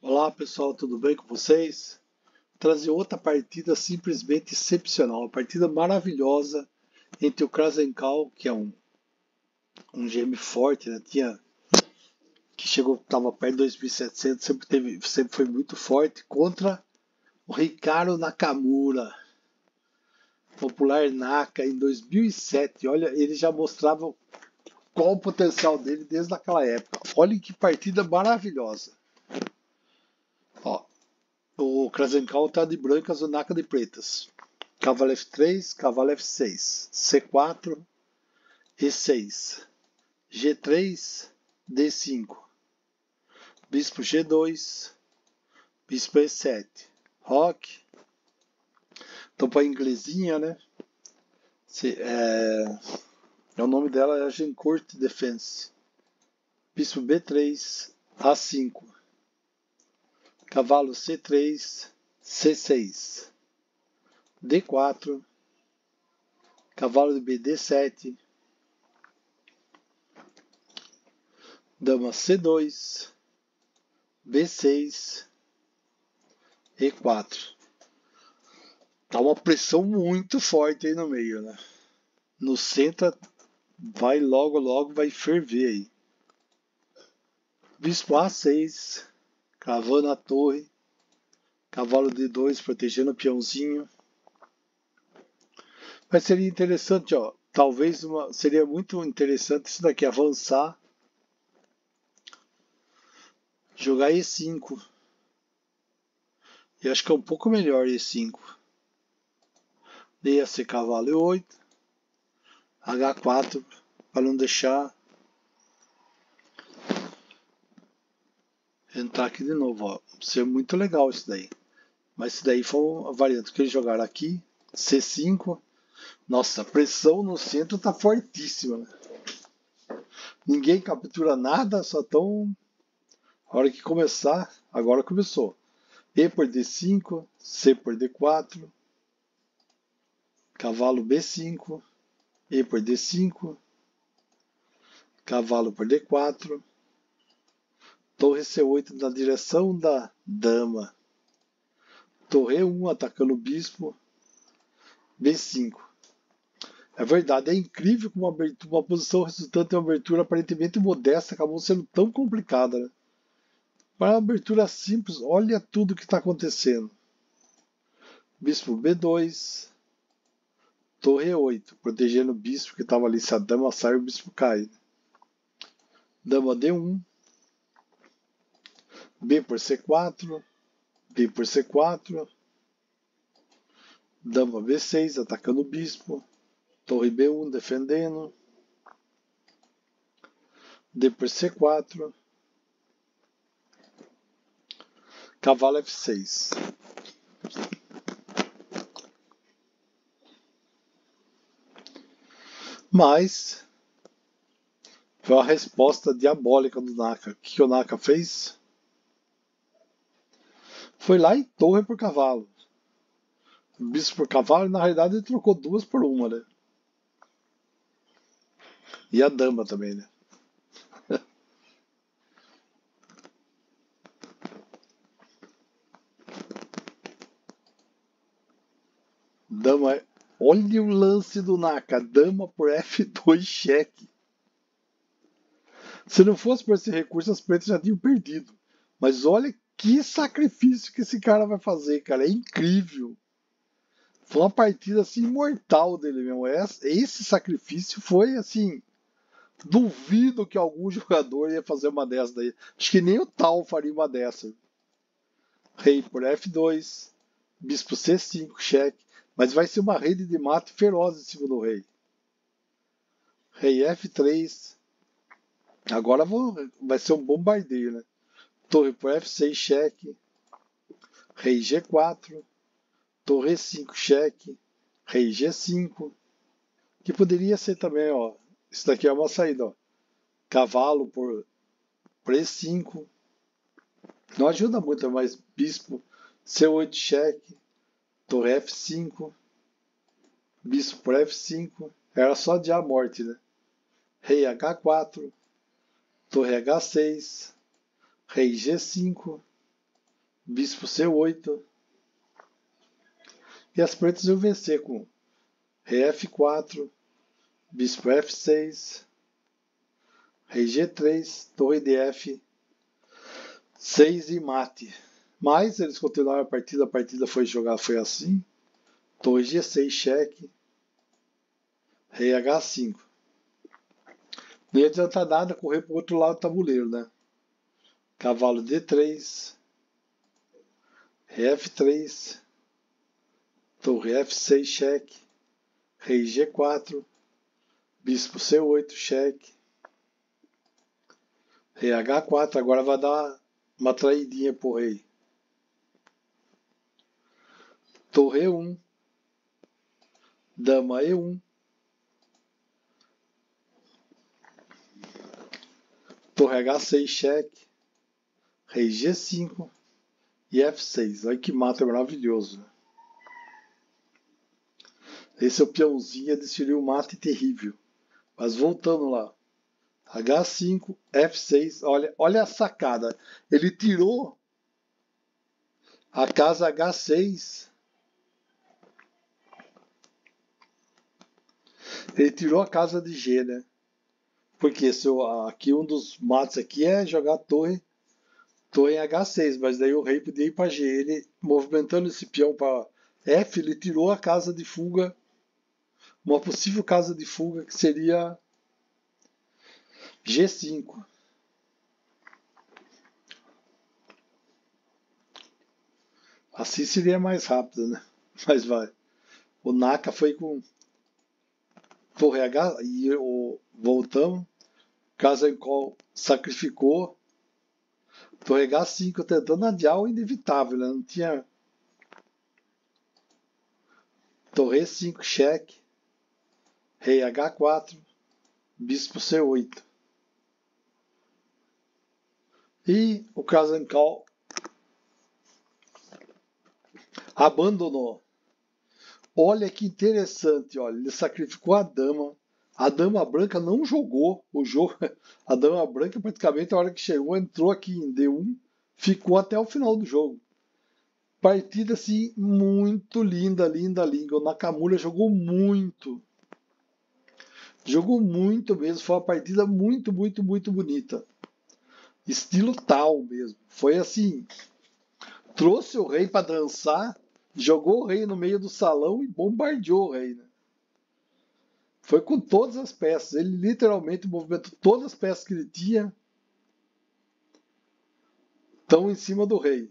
Olá pessoal, tudo bem com vocês? Trazer outra partida simplesmente excepcional, uma partida maravilhosa entre o Krasencal, que é um GM forte, né? Que chegou, estava perto de 2.700, sempre foi muito forte, contra o Ricardo Nakamura, popular Naka, em 2007. Olha, ele já mostrava qual o potencial dele desde aquela época. Olha que partida maravilhosa. Ó, o Krasencal tá de brancas, o Naka de pretas. Cavalo F3, cavalo F6, C4, E6, G3, D5, bispo G2, bispo E7, roque. Então para inglesinha, né? O nome dela é Agincourt Defense. Bispo B3, A5, cavalo C3, C6, D4, cavalo de BD7, dama C2, B6, E4. Tá uma pressão muito forte aí no meio, né? No centro vai logo vai ferver aí. Bispo A6, cravando a torre, cavalo D2 protegendo o peãozinho. Mas seria interessante, ó, seria muito interessante isso daqui avançar, jogar E5. E acho que é um pouco melhor E5. Ia ser cavalo E8, H4 para não deixar entrar aqui de novo, ó. Seria muito legal isso daí. Mas isso daí foi a variante que eles jogaram aqui. C5. Nossa, a pressão no centro tá fortíssima, né? Ninguém captura nada, só tão. A hora que começar, agora começou. E por D5, C por D4, cavalo B5, E por D5, cavalo por D4, torre C8 na direção da dama, torre E1 atacando o bispo, B5. É verdade, é incrível como uma posição resultante de uma abertura aparentemente modesta acabou sendo tão complicada, né? Para uma abertura simples, olha tudo que está acontecendo. Bispo B2, torre E8, protegendo o bispo que estava ali. Se a dama sai, o bispo cai. Dama D1, B por C4, B por C4, dama B6, atacando o bispo. Torre B1 defendendo. D por C4, cavalo F6. Mas foi uma resposta diabólica do Naka. O que o Naka fez? Foi lá em torre por cavalo. Bispo por cavalo, e na realidade ele trocou duas por uma, né? E a dama também, né? Dama. Olha o lance do Naka. Dama por F2 cheque. Se não fosse por esse recurso, as pretas já tinham perdido. Mas olha que sacrifício que esse cara vai fazer, cara. É incrível. Foi uma partida assim imortal dele mesmo. Esse sacrifício foi assim. Duvido que algum jogador ia fazer uma dessa daí. Acho que nem o Tal faria uma dessa. Rei por F2, bispo C5, cheque. Mas vai ser uma rede de mate feroz em cima do rei. Rei F3. Agora vai ser um bombardeio, né? Torre por F6, cheque. Rei G4. Torre E5, cheque. Rei G5. Que poderia ser também, ó. Isso daqui é uma saída, ó. Cavalo por E5. Não ajuda muito, mas bispo C8 cheque, torre F5, bispo por F5, era só adiar a morte, né? Rei H4, torre H6, rei G5, bispo C8. E as pretas iam vencer com rei F4, bispo F6, rei G3, torre de F6 e mate. Mas eles continuaram a partida foi jogada, foi assim. Torre G6, cheque, rei H5. Não ia adiantar nada correr para o outro lado do tabuleiro, né? Cavalo D3, rei F3, torre F6, cheque, rei G4, bispo C8, cheque, rei H4. Agora vai dar uma traidinha pro rei. Torre E1, dama E1, torre H6, cheque, rei G5 e F6. Olha que mata maravilhoso. Esse é o peãozinho, decidiu um mate terrível. Mas voltando lá. H5, F6, olha a sacada. Ele tirou a casa H6. Ele tirou a casa de G, né? Porque aqui um dos matos aqui é jogar torre em H6, mas daí o rei podia ir para G. Ele, movimentando esse peão para F, ele tirou a casa de fuga, uma possível casa de fuga que seria G5. Assim seria mais rápido, né? Mas vai. O Naka foi com torre H e voltamos. Casa em qual sacrificou. Torre H5 tentando adiar o inevitável, né? Não tinha. Torre E5, cheque. Rei H4. Bispo C8. E o Krasankal abandonou. Olha que interessante, olha, ele sacrificou a dama. A dama branca não jogou o jogo. A dama branca praticamente a hora que chegou entrou aqui em D1, ficou até o final do jogo. Partida assim muito linda, linda, linda. O Nakamura jogou muito. Jogou muito mesmo, foi uma partida muito, muito, muito bonita. Estilo tal mesmo. Foi assim, trouxe o rei para dançar, jogou o rei no meio do salão e bombardeou o rei, né? Foi com todas as peças. Ele literalmente movimentou todas as peças que ele tinha. Estão em cima do rei.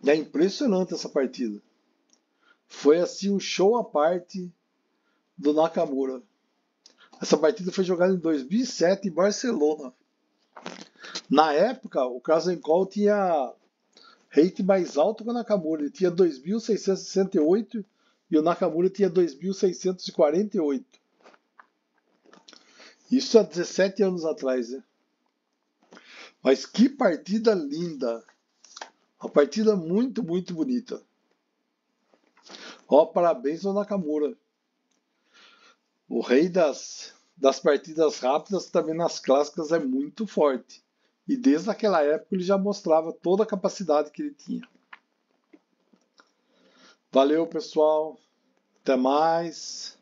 E é impressionante essa partida. Foi assim um show à parte do Nakamura. Essa partida foi jogada em 2007 em Barcelona. Na época, o Krasenkov tinha rate mais alto que o Nakamura. Ele tinha 2.668 e o Nakamura tinha 2.648. Isso há 17 anos atrás, né? Mas que partida linda! Uma partida muito, muito bonita. Ó, parabéns ao Nakamura. O rei das partidas rápidas também nas clássicas é muito forte. E desde aquela época ele já mostrava toda a capacidade que ele tinha. Valeu, pessoal. Até mais.